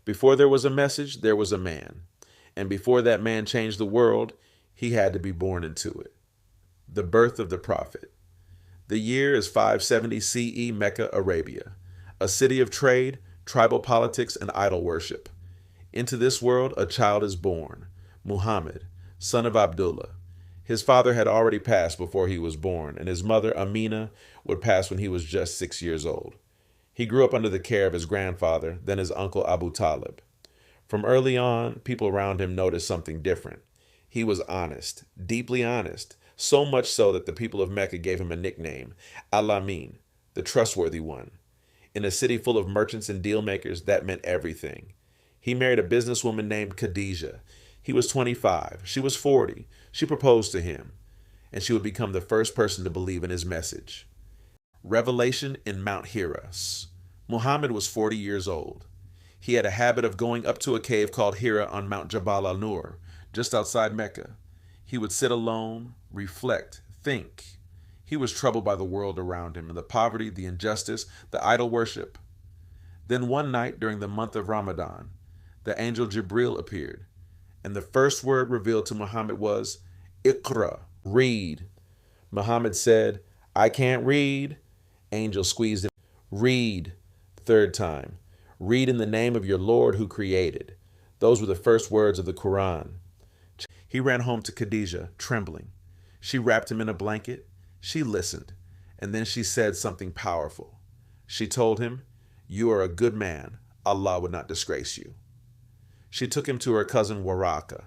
Before there was a message, there was a man. And before that man changed the world, he had to be born into it. The birth of the prophet. The year is 570 CE, Mecca, Arabia, a city of trade, tribal politics, and idol worship. Into this world, a child is born, Muhammad, son of Abdullah. His father had already passed before he was born, and his mother, Amina, would pass when he was just 6 years old. He grew up under the care of his grandfather, then his uncle Abu Talib. From early on, people around him noticed something different. He was honest, deeply honest, so much so that the people of Mecca gave him a nickname, Al-Amin, the trustworthy one. In a city full of merchants and deal makers, that meant everything. He married a businesswoman named Khadijah. He was 25. She was 40. She proposed to him, and she would become the first person to believe in his message. Revelation in Mount Hira. Muhammad was 40 years old. He had a habit of going up to a cave called Hira on Mount Jabal al-Nur, just outside Mecca. He would sit alone, reflect, think. He was troubled by the world around him and the poverty, the injustice, the idol worship. Then one night during the month of Ramadan, the angel Jibril appeared, and the first word revealed to Muhammad was, Iqra, read. Muhammad said, I can't read. Angel squeezed it. Read. Third time. Read in the name of your Lord who created. Those were the first words of the Quran. He ran home to Khadijah, trembling. She wrapped him in a blanket. She listened, and then she said something powerful. She told him, you are a good man. Allah would not disgrace you. She took him to her cousin Waraka,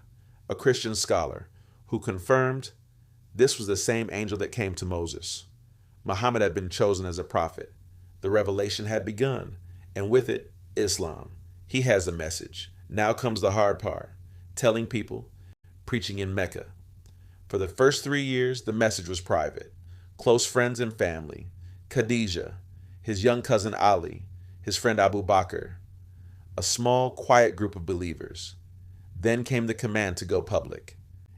a Christian scholar, who confirmed this was the same angel that came to Moses. Muhammad had been chosen as a prophet. The revelation had begun, and with it, Islam. He has a message. Now comes the hard part, telling people, preaching in Mecca. For the first 3 years, the message was private. Close friends and family, Khadijah, his young cousin Ali, his friend Abu Bakr, a small, quiet group of believers. Then came the command to go public.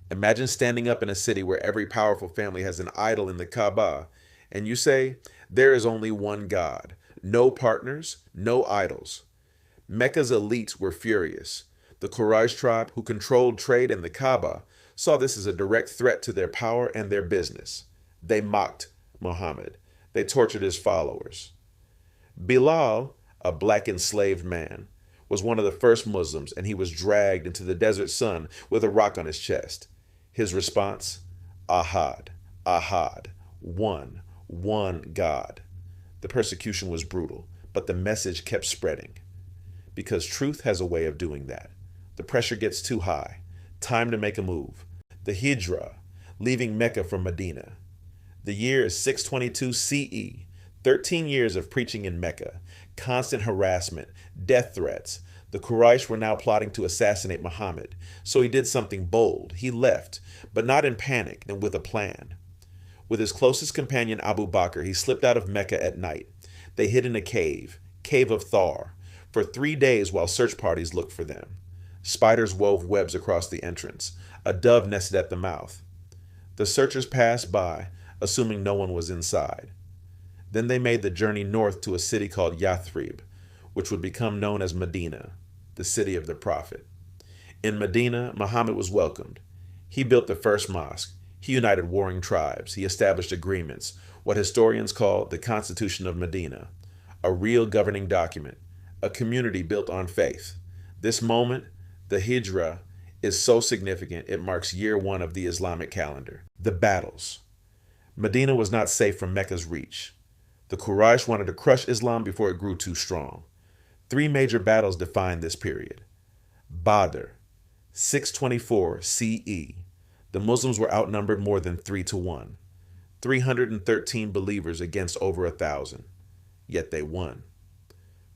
Imagine standing up in a city where every powerful family has an idol in the Kaaba, and you say, there is only one God, no partners, no idols. Mecca's elites were furious. The Quraysh tribe, who controlled trade and the Kaaba, saw this as a direct threat to their power and their business. They mocked Muhammad. They tortured his followers. Bilal, a black enslaved man, was one of the first Muslims, and he was dragged into the desert sun with a rock on his chest. His response, Ahad, Ahad, one God. The persecution was brutal, but the message kept spreading. Because truth has a way of doing that. The pressure gets too high. Time to make a move. The Hijra, leaving Mecca for Medina. The year is 622 CE, 13 years of preaching in Mecca, constant harassment, death threats. The Quraysh were now plotting to assassinate Muhammad, so he did something bold. He left, but not in panic and with a plan. With his closest companion Abu Bakr, he slipped out of Mecca at night. They hid in a cave, Cave of Thar, for 3 days while search parties looked for them. Spiders wove webs across the entrance. A dove nested at the mouth. The searchers passed by, assuming no one was inside. Then they made the journey north to a city called Yathrib, which would become known as Medina, the city of the prophet. In Medina, Muhammad was welcomed. He built the first mosque. He united warring tribes. He established agreements, what historians call the Constitution of Medina, a real governing document, a community built on faith. This moment, the Hijra, is so significant it marks year 1 of the Islamic calendar. The battles. Medina was not safe from Mecca's reach. The Quraysh wanted to crush Islam before it grew too strong. 3 major battles defined this period. Badr, 624 CE. The Muslims were outnumbered more than 3-1. 313 believers against over 1,000. Yet they won.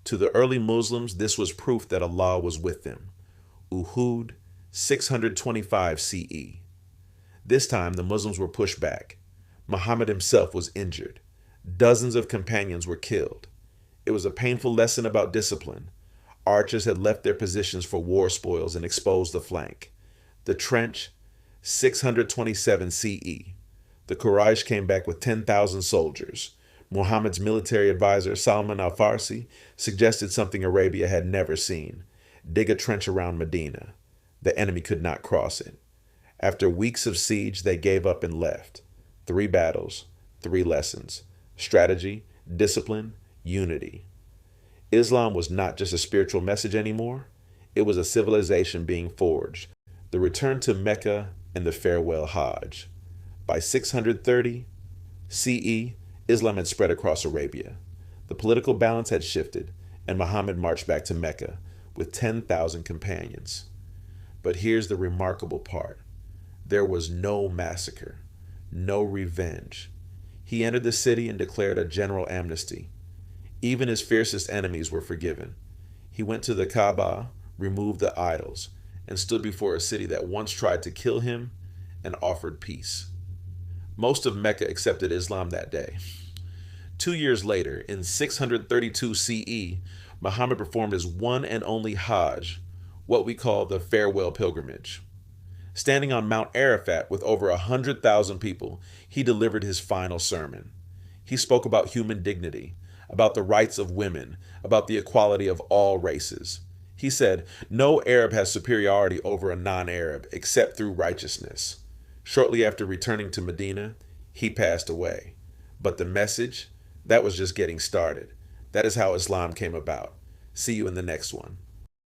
To the early Muslims, this was proof that Allah was with them. Uhud, 625 CE. This time, the Muslims were pushed back. Muhammad himself was injured. Dozens of companions were killed. It was a painful lesson about discipline. Archers had left their positions for war spoils and exposed the flank. The trench, 627 CE. The Quraysh came back with 10,000 soldiers. Muhammad's military advisor, Salman al-Farsi, suggested something Arabia had never seen. dig a trench around Medina. The enemy could not cross it. After weeks of siege, they gave up and left. 3 battles, 3 lessons: strategy, discipline, unity. Islam was not just a spiritual message anymore. It was a civilization being forged. The return to Mecca and the Farewell Hajj. By 630 CE, Islam had spread across Arabia. The political balance had shifted, and Muhammad marched back to Mecca with 10,000 companions. But here's the remarkable part. There was no massacre, no revenge. He entered the city and declared a general amnesty. Even his fiercest enemies were forgiven. He went to the Kaaba, removed the idols, and stood before a city that once tried to kill him and offered peace. Most of Mecca accepted Islam that day. 2 years later, in 632 CE, Muhammad performed his one and only Hajj, what we call the farewell pilgrimage. Standing on Mount Arafat with over 100,000 people, he delivered his final sermon. He spoke about human dignity, about the rights of women, about the equality of all races. He said, no Arab has superiority over a non-Arab except through righteousness. Shortly after returning to Medina, he passed away. But the message, that was just getting started. That is how Islam came about. See you in the next one.